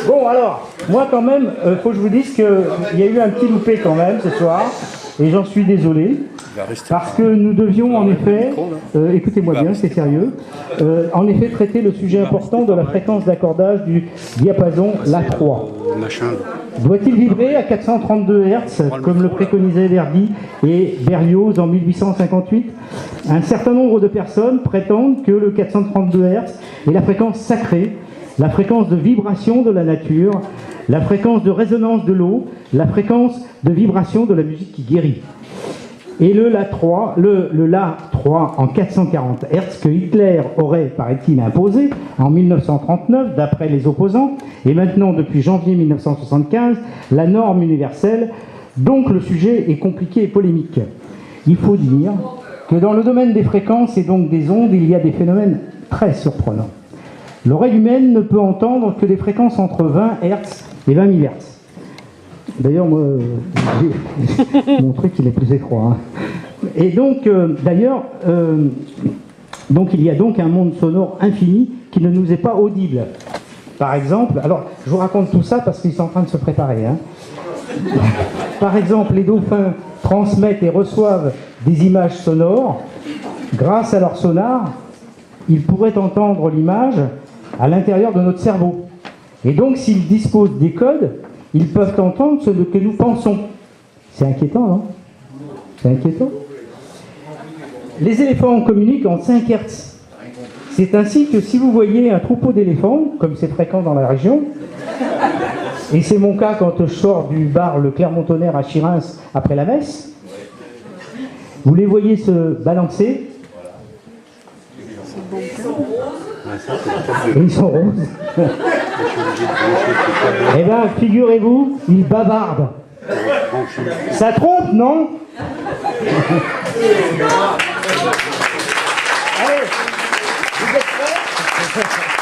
Bon, alors, moi quand même, faut que je vous dise qu'il y a eu un petit loupé quand même ce soir, et j'en suis désolé, parce que nous devions en effet, écoutez-moi bien, c'est sérieux, en effet traiter le sujet important de la fréquence d'accordage du diapason l'A3. Doit-il vibrer à 432 Hz, comme le préconisaient Verdi et Berlioz en 1858? Un certain nombre de personnes prétendent que le 432 Hz est la fréquence sacrée, la fréquence de vibration de la nature, la fréquence de résonance de l'eau, la fréquence de vibration de la musique qui guérit. Et le La3 en 440 Hz que Hitler aurait, paraît-il, imposé en 1939, d'après les opposants, et maintenant, depuis janvier 1975, la norme universelle. Donc le sujet est compliqué et polémique. Il faut dire que dans le domaine des fréquences et donc des ondes, il y a des phénomènes très surprenants. L'oreille humaine ne peut entendre que des fréquences entre 20 Hz et 20 000 Hz. D'ailleurs, moi, mon truc, il est plus étroit. Hein. Et donc, donc, il y a donc un monde sonore infini qui ne nous est pas audible. Par exemple, alors, je vous raconte tout ça parce qu'ils sont en train de se préparer. Hein. Par exemple, les dauphins transmettent et reçoivent des images sonores. Grâce à leur sonar, ils pourraient entendre l'image à l'intérieur de notre cerveau. Et donc, s'ils disposent des codes, ils peuvent entendre ce que nous pensons. C'est inquiétant, non? C'est inquiétant. Les éléphants communiquent en 5 Hz. C'est ainsi que si vous voyez un troupeau d'éléphants, comme c'est fréquent dans la région, et c'est mon cas quand je sors du bar Le Clermont-Tonnerre à Chirins après la messe, vous les voyez se balancer, et ils sont roses. Eh bien, figurez-vous, ils bavardent. Ça trompe, non? Allez, vous êtes prêts?